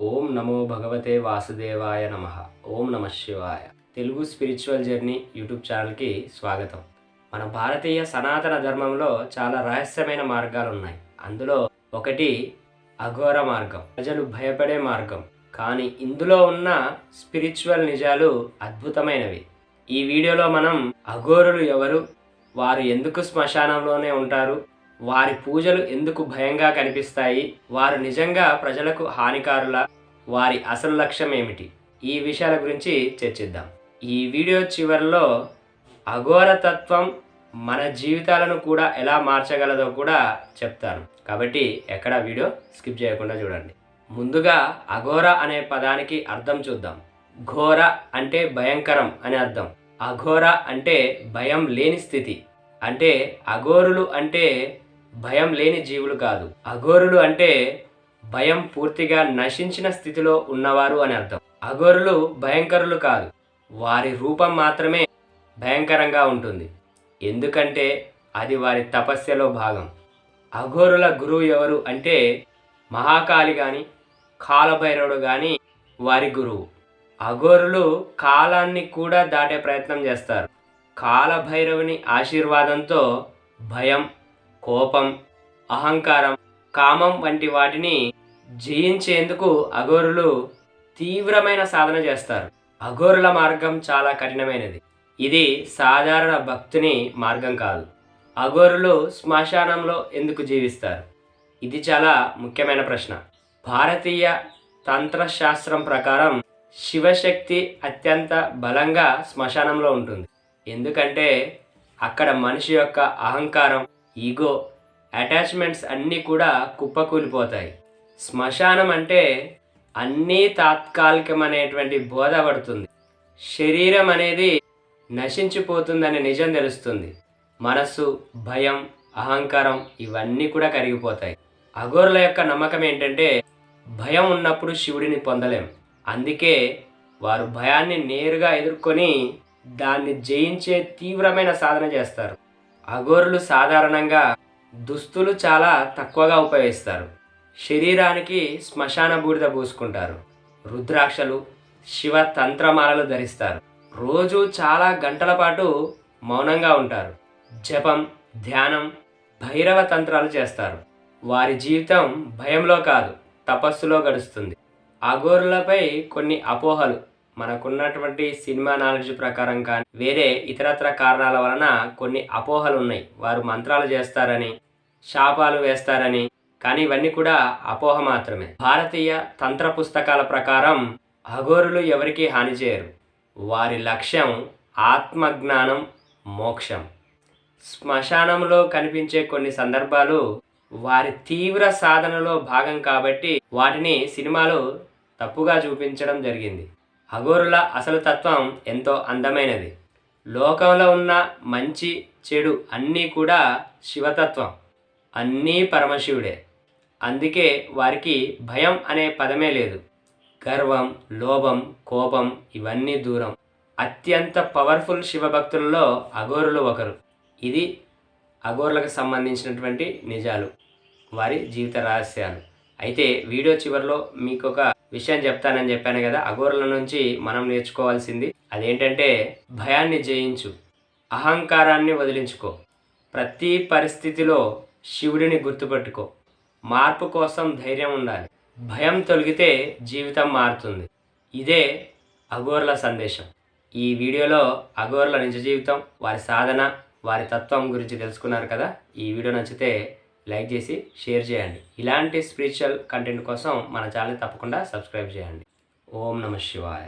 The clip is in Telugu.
ఓం నమో భగవతే వాసుదేవాయ నమః. ఓం నమ శివాయ. తెలుగు స్పిరిచువల్ జర్నీ యూట్యూబ్ ఛానల్కి స్వాగతం. మన భారతీయ సనాతన ధర్మంలో చాలా రహస్యమైన మార్గాలు ఉన్నాయి. అందులో ఒకటి అఘోర మార్గం, ప్రజలు భయపడే మార్గం. కానీ ఇందులో ఉన్న స్పిరిచువల్ నిజాలు అద్భుతమైనవి. ఈ వీడియోలో మనం అఘోరులు ఎవరు, వారు ఎందుకు శ్మశానంలోనే ఉంటారు, వారి పూజలు ఎందుకు భయంగా కనిపిస్తాయి, వారు నిజంగా ప్రజలకు హానికారులా, వారి అసలు లక్ష్యం ఏమిటి, ఈ విషయాల గురించి చర్చిద్దాం. ఈ వీడియో చివరిలో అఘోరతత్వం మన జీవితాలను కూడా ఎలా మార్చగలదో కూడా చెప్తాను. కాబట్టి ఎక్కడ వీడియో స్కిప్ చేయకుండా చూడండి. ముందుగా అఘోర అనే పదానికి అర్థం చూద్దాం. ఘోర అంటే భయంకరం అని అర్థం. అఘోర అంటే భయం లేని స్థితి. అంటే అఘోరులు అంటే భయం లేని జీవులు కాదు. అఘోరులు అంటే భయం పూర్తిగా నశించిన స్థితిలో ఉన్నవారు అని అర్థం. అఘోరులు భయంకరులు కాదు, వారి రూపం మాత్రమే భయంకరంగా ఉంటుంది. ఎందుకంటే అది వారి తపస్యలో భాగం. అఘోరుల గురువు ఎవరు అంటే మహాకాళి కానీ కాలభైరవుడు కానీ వారి గురువు. అఘోరులు కాలాన్ని కూడా దాటే ప్రయత్నం చేస్తారు. కాలభైరవుని ఆశీర్వాదంతో భయం, కోపం, అహంకారం, కామం వంటి వాటిని జయించేందుకు అఘోరులు తీవ్రమైన సాధన చేస్తారు. అఘోరుల మార్గం చాలా కఠినమైనది. ఇది సాధారణ భక్తుని మార్గం కాదు. అఘోరులు శ్మశానంలో ఎందుకు జీవిస్తారు? ఇది చాలా ముఖ్యమైన ప్రశ్న. భారతీయ తంత్రశాస్త్రం ప్రకారం శివశక్తి అత్యంత బలంగా శ్మశానంలో ఉంటుంది. ఎందుకంటే అక్కడ మనిషి యొక్క అహంకారం, ఈగో, అటాచ్మెంట్స్ అన్నీ కూడా కుప్పకూలిపోతాయి. శ్మశానం అంటే అన్నీ తాత్కాలికమనేటువంటి బోధ పడుతుంది. శరీరం అనేది నశించిపోతుందనే నిజం తెలుస్తుంది. మనస్సు, భయం, అహంకారం ఇవన్నీ కూడా కరిగిపోతాయి. అఘోరుల యొక్క నమ్మకం ఏంటంటే భయం ఉన్నప్పుడు శివుడిని పొందలేం. అందుకే వారు భయాన్ని నేరుగా ఎదుర్కొని దాన్ని జయించే తీవ్రమైన సాధన చేస్తారు. అఘోరులు సాధారణంగా దుస్తులు చాలా తక్కువగా ఉపయోగిస్తారు. శరీరానికి శ్మశాన బూడిద పూసుకుంటారు. రుద్రాక్షలు, శివ తంత్రమాలలు ధరిస్తారు. రోజు చాలా గంటల పాటు మౌనంగా ఉంటారు. జపం, ధ్యానం, భైరవ తంత్రాలు చేస్తారు. వారి జీవితం భయంలో కాదు, తపస్సులో గడుస్తుంది. అఘోరులపై కొన్ని అపోహలు మనకున్నటువంటి సినిమా నాలెడ్జ్ ప్రకారం కానీ వేరే ఇతరత్ర కారణాల వలన కొన్ని అపోహలు ఉన్నాయి. వారు మంత్రాలు చేస్తారని, శాపాలు వేస్తారని. కానీ ఇవన్నీ కూడా అపోహ మాత్రమే. భారతీయ తంత్ర పుస్తకాల ప్రకారం అఘోరులు ఎవరికీ హాని చేయరు. వారి లక్ష్యం ఆత్మజ్ఞానం, మోక్షం. శ్మశానంలో కనిపించే కొన్ని సందర్భాలు వారి తీవ్ర సాధనలో భాగం కాబట్టి వాటిని సినిమాలు తప్పుగా చూపించడం జరిగింది. అఘోరుల అసలు తత్వం ఎంతో అందమైనది. లోకంలో ఉన్న మంచి, చెడు అన్నీ కూడా శివతత్వం, అన్నీ పరమశివుడే. అందుకే వారికి భయం అనే పదమే లేదు. గర్వం, లోభం, కోపం ఇవన్నీ దూరం. అత్యంత పవర్ఫుల్ శివభక్తులలో అఘోరులు ఒకరు. ఇది అఘోరులకు సంబంధించినటువంటి నిజాలు, వారి జీవిత రహస్యాలు. అయితే వీడియో చివరిలో మీకు ఒక విషయం చెప్తానని చెప్పాను కదా. అఘోరుల నుంచి మనం నేర్చుకోవాల్సింది అదేంటంటే భయాన్ని జయించు, అహంకారాన్ని వదిలించుకో, ప్రతి పరిస్థితిలో శివుడిని గుర్తుపెట్టుకో, మార్పు కోసం ధైర్యం ఉండాలి, భయం తొలగితే జీవితం మారుతుంది. ఇదే అఘోరుల సందేశం. ఈ వీడియోలో అఘోరుల నిజ జీవితం, వారి సాధన, వారి తత్వం గురించి తెలుసుకున్నారు కదా. ఈ వీడియో నచ్చితే లైక్ చేసి షేర్ చేయండి. ఇలాంటి స్పిరిచువల్ కంటెంట్ కోసం మన ఛానల్ తప్పకుండా సబ్స్క్రైబ్ చేయండి. ఓం నమ శివాయ.